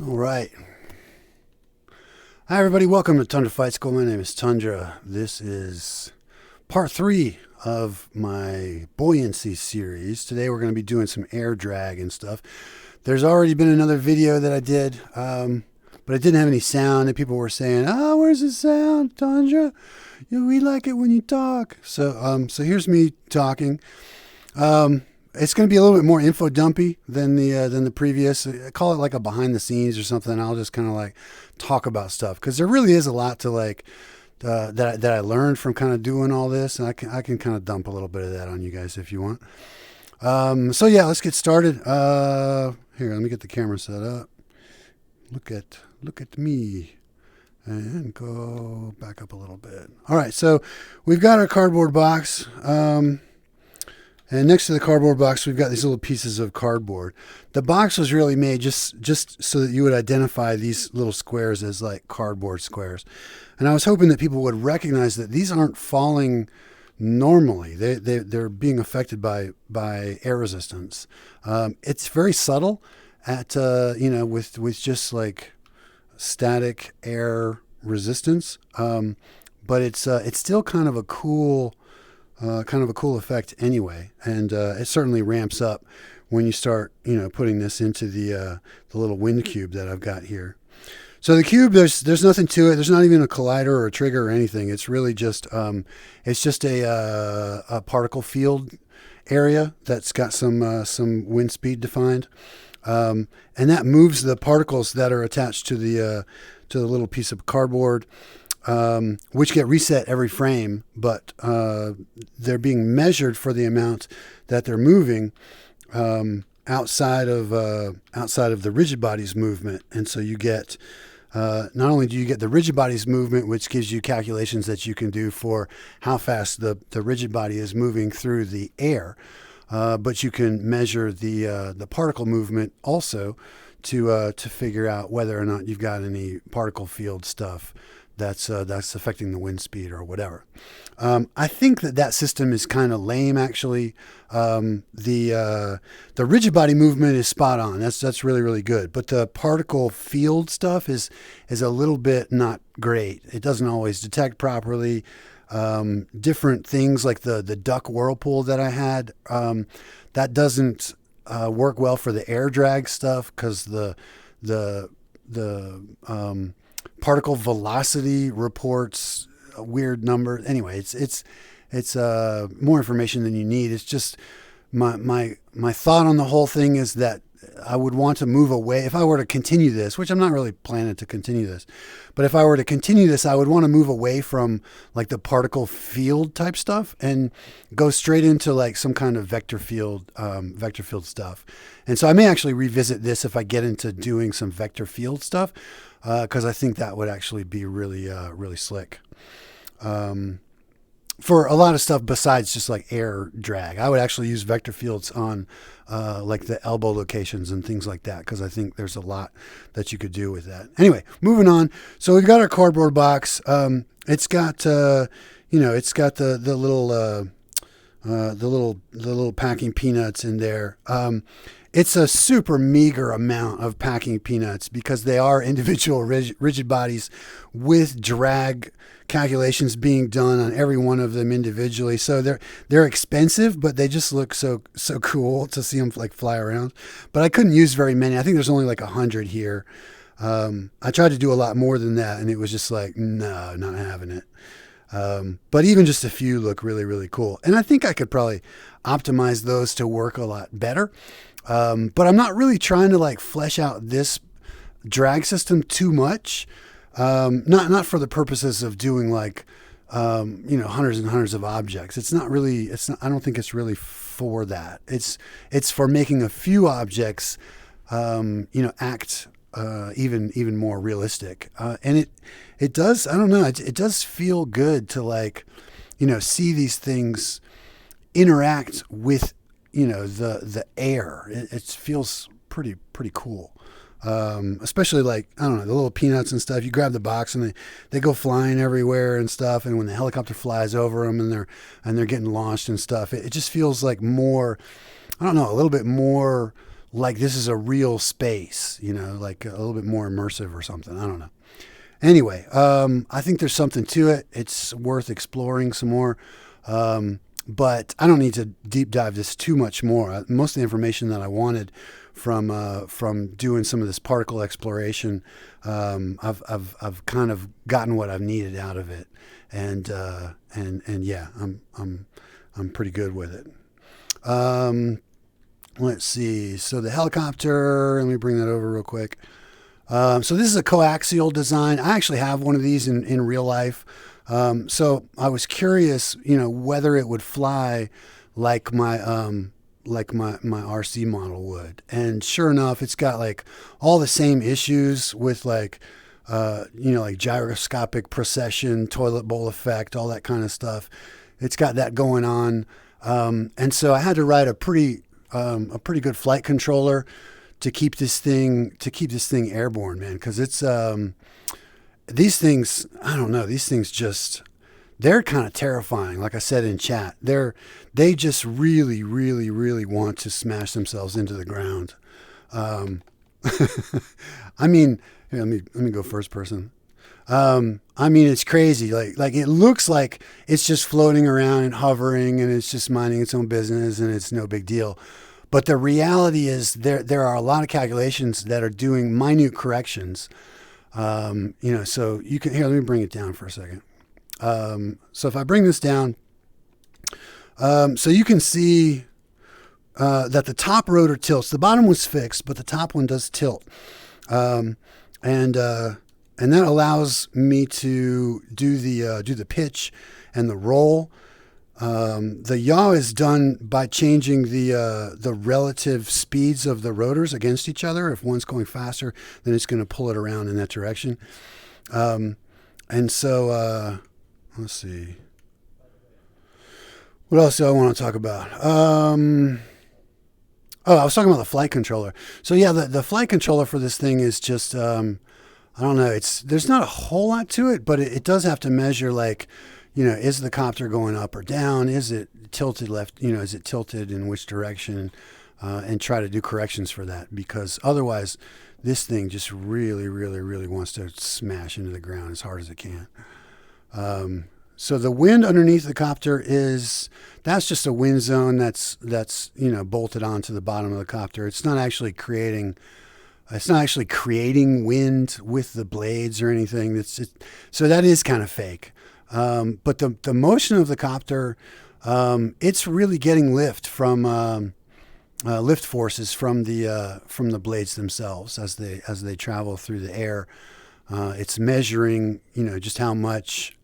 All right. Hi, everybody. Welcome to Tundra Fight School. My name is Tundra. This is part 3 of my buoyancy series. Today we're going to be doing some air drag and stuff. There's already been another video that I did, but it didn't have any sound, and people were saying, "Oh, where's the sound, Tundra? We like it when you talk." So here's me talking. It's going to be a little bit more info dumpy than the previous. I call it like a behind the scenes or something. I'll just kind of like talk about stuff because there really is a lot to like that I learned from kind of doing all this, and I can kind of dump a little bit of that on you guys if you want. So yeah, let's get started. Here, let me get the camera set up. Look at me. And go back up a little bit. All right, so we've got our cardboard box. And next to the cardboard box, we've got these little pieces of cardboard. The box was really made just so that you would identify these little squares as like cardboard squares. And I was hoping that people would recognize that these aren't falling normally. They're being affected by air resistance. It's very subtle at with just like static air resistance, but it's still kind of a cool effect anyway, and it certainly ramps up when you start putting this into the little wind cube that I've got here. So the cube, there's nothing to it. There's not even a collider or a trigger or anything. It's really just a particle field area that's got some wind speed defined. And that moves the particles that are attached to the little piece of cardboard, which get reset every frame, but they're being measured for the amount that they're moving outside of the rigid body's movement. And so you get not only do you get the rigid body's movement, which gives you calculations that you can do for how fast the rigid body is moving through the air. But you can measure the particle movement also to figure out whether or not you've got any particle field stuff that's affecting the wind speed or whatever. I think that system is kind of lame, actually. The rigid body movement is spot on. That's really, really good. But the particle field stuff is a little bit not great. It doesn't always detect properly. Different things like the duck whirlpool that I had, that doesn't work well for the air drag stuff because the particle velocity reports a weird number. Anyway, it's more information than you need. It's just my thought on the whole thing is that I would want to move away. If I were to continue this, which I'm not really planning to continue this, but if I were to continue this, I would want to move away from like the particle field type stuff and go straight into like some kind of vector field stuff. And so I may actually revisit this if I get into doing some vector field stuff, because I think that would actually be really, really slick. For a lot of stuff besides just like air drag, I would actually use vector fields on like the elbow locations and things like that, because I think there's a lot that you could do with that. Anyway, moving on. So we've got our cardboard box. It's got the little packing peanuts in there. It's a super meager amount of packing peanuts because they are individual rigid bodies with drag calculations being done on every one of them individually. So they're expensive, but they just look so cool to see them like fly around. But I couldn't use very many. I think there's only like 100 here. I tried to do a lot more than that, and it was just like, no, not having it. But even just a few look really, really cool. And I think I could probably optimize those to work a lot better. But I'm not really trying to like flesh out this drag system too much. Not for the purposes of doing like, hundreds and hundreds of objects. I don't think it's really for that. It's for making a few objects, act, even more realistic. And it does, I don't know, it does feel good to like, see these things interact with, the air. It feels pretty cool. Especially like, I don't know, the little peanuts and stuff. You grab the box and they go flying everywhere and stuff. And when the helicopter flies over them and they're getting launched and stuff, it just feels like more, I don't know, a little bit more like this is a real space, like a little bit more immersive or something. I don't know. Anyway, I think there's something to it. It's worth exploring some more. But I don't need to deep dive this too much more. Most of the information that I wanted from doing some of this particle exploration, I've kind of gotten what I've needed out of it, and yeah, I'm pretty good with it. Let's see. So the helicopter. Let me bring that over real quick. So this is a coaxial design. I actually have one of these in real life. So I was curious, whether it would fly like my RC model would. And sure enough, it's got like all the same issues with like gyroscopic precession, toilet bowl effect, all that kind of stuff. It's got that going on. And so I had to write a pretty good flight controller to keep this thing airborne, man. Cause it's, these things, I don't know, these things they're kind of terrifying. Like I said in chat, they just really, really, really want to smash themselves into the ground. I mean, here, let me go first person. I mean, it's crazy. Like it looks like it's just floating around and hovering and it's just minding its own business and it's no big deal. But the reality is there are a lot of calculations that are doing minute corrections. So you can, here, let me bring it down for a second. So if I bring this down, so you can see, that the top rotor tilts. The bottom was fixed, but the top one does tilt. And that allows me to do the pitch and the roll. The yaw is done by changing the relative speeds of the rotors against each other. If one's going faster, then it's going to pull it around in that direction. And so let's see. What else do I want to talk about? I was talking about the flight controller. So yeah, the flight controller for this thing is just I don't know. There's not a whole lot to it, but it does have to measure like, is the copter going up or down? Is it tilted left? Is it tilted in which direction? And try to do corrections for that, because otherwise this thing just really, really, really wants to smash into the ground as hard as it can. So the wind underneath the copter that's just a wind zone that's bolted onto the bottom of the copter. It's not actually creating wind with the blades or anything. So that is kind of fake. But the motion of the copter, it's really getting lift from lift forces from the blades themselves as they travel through the air. It's measuring, just how much,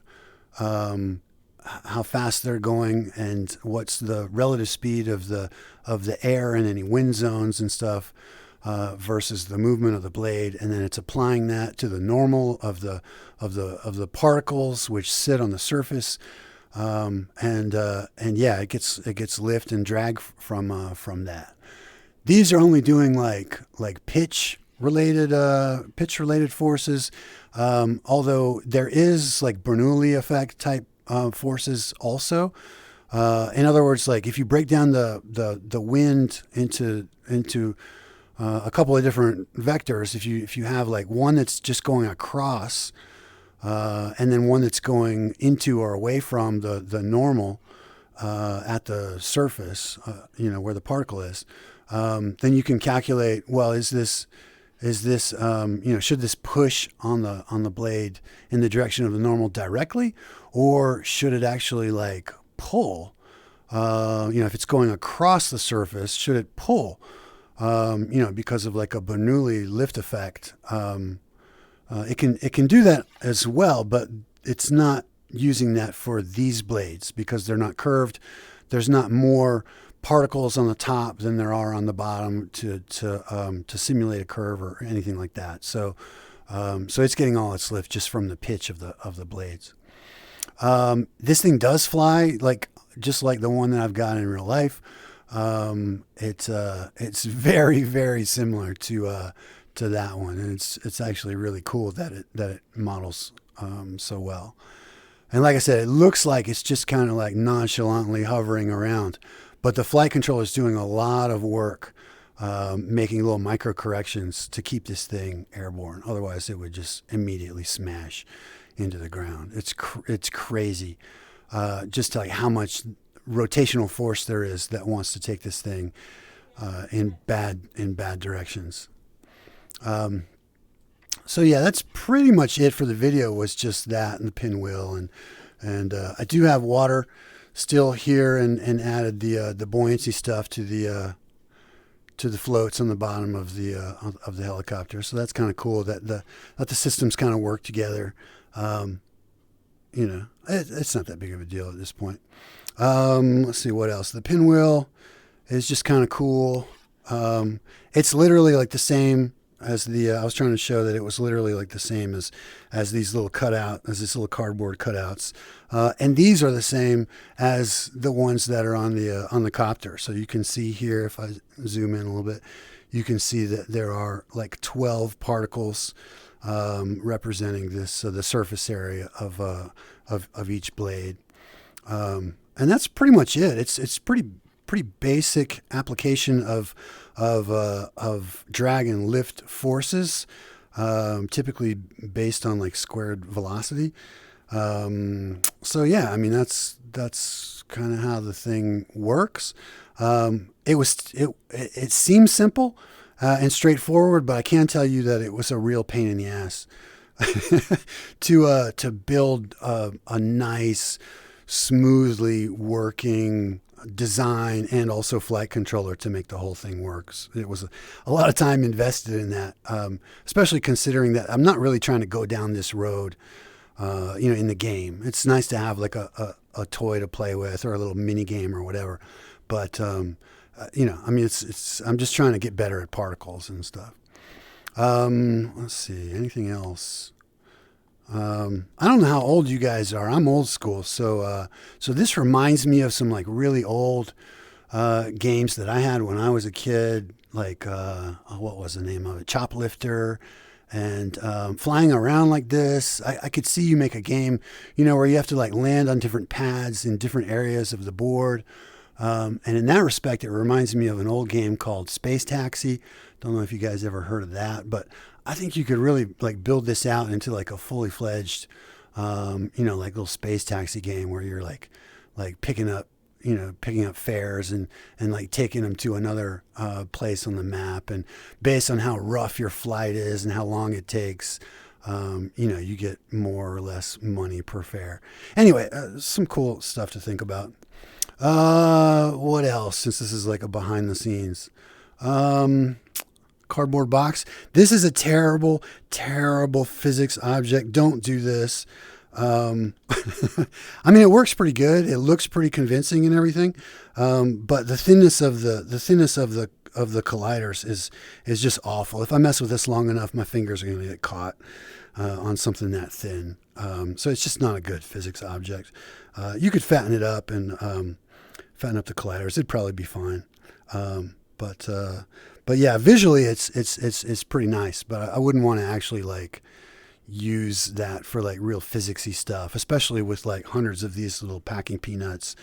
how fast they're going and what's the relative speed of the air and any wind zones and stuff. Versus the movement of the blade, and then it's applying that to the normal of the particles which sit on the surface, and yeah, it gets lift and drag from that. These are only doing like pitch related forces, although there is like Bernoulli effect type forces also. In other words, like if you break down the wind into a couple of different vectors, if you have like one that's just going across, and then one that's going into or away from the normal at the surface, where the particle is, then you can calculate, well, should this push on the blade in the direction of the normal directly, or should it actually like pull? If it's going across the surface, should it pull? Because of like a Bernoulli lift effect. It can do that as well, but it's not using that for these blades because they're not curved. There's not more particles on the top than there are on the bottom to simulate a curve or anything like that. So it's getting all its lift just from the pitch of the blades. This thing does fly just like the one that I've got in real life. It's very, very similar to that one, and it's actually really cool that it models so well. And like I said, it looks like it's just kind of like nonchalantly hovering around, but the flight controller is doing a lot of work making little micro corrections to keep this thing airborne. Otherwise, it would just immediately smash into the ground. It's crazy, just like how much rotational force there is that wants to take this thing in bad directions. So yeah, that's pretty much it for the video. Was just that and the pinwheel, and I do have water still here, and added the buoyancy stuff to the floats on the bottom of the helicopter. So that's kind of cool that the systems kind of work together. It's not that big of a deal at this point. Let's see what else. The pinwheel is just kind of cool. It's literally like the same as the. I was trying to show that it was literally like the same as these little these little cardboard cutouts, and these are the same as the ones that are on the copter. So you can see here, if I zoom in a little bit, you can see that there are like 12 particles representing this the surface area of each blade, and that's pretty much it. It's pretty basic application of drag and lift forces, typically based on like squared velocity. So yeah, I mean that's kind of how the thing works. It seems simple and straightforward, but I can tell you that it was a real pain in the ass to build a nice, smoothly working design and also flight controller to make the whole thing work. It was a lot of time invested in that, especially considering that I'm not really trying to go down this road, in the game. It's nice to have like a toy to play with or a little mini game or whatever. But, I'm just trying to get better at particles and stuff. Let's see, anything else? I don't know how old you guys are. I'm old school. So this reminds me of some like really old, games that I had when I was a kid, like, what was the name of it? Choplifter, and, flying around like this. I could see you make a game, where you have to like land on different pads in different areas of the board. And in that respect, it reminds me of an old game called Space Taxi. Don't know if you guys ever heard of that, but I think you could really like build this out into like a fully fledged, like little space taxi game where you're like picking up fares and like taking them to another place on the map, and based on how rough your flight is and how long it takes, you get more or less money per fare. Anyway, some cool stuff to think about. What else? Since this is like a behind the scenes, cardboard box. This is a terrible, terrible physics object. Don't do this. I mean, it works pretty good. It looks pretty convincing and everything. But the thinness of the colliders is just awful. If I mess with this long enough, my fingers are going to get caught on something that thin. So it's just not a good physics object. You could fatten it up and fatten up the colliders. It'd probably be fine. But yeah, visually it's pretty nice. But I wouldn't want to actually like use that for like real physicsy stuff, especially with like hundreds of these little packing peanuts.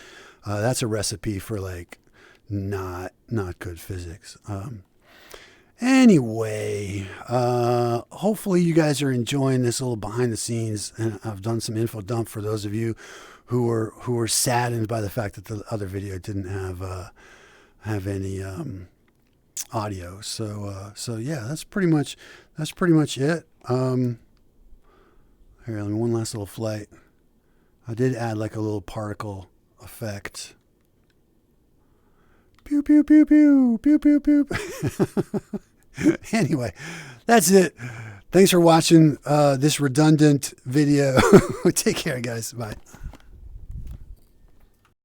That's a recipe for like not good physics. Anyway, hopefully you guys are enjoying this little behind the scenes, and I've done some info dump for those of you who were saddened by the fact that the other video didn't have any audio. So yeah, that's pretty much it. Here, let me one last little flight. I did add like a little particle effect. Pew, pew, pew, pew, pew, pew, pew. Anyway, that's it. Thanks for watching this redundant video. Take care, guys. Bye.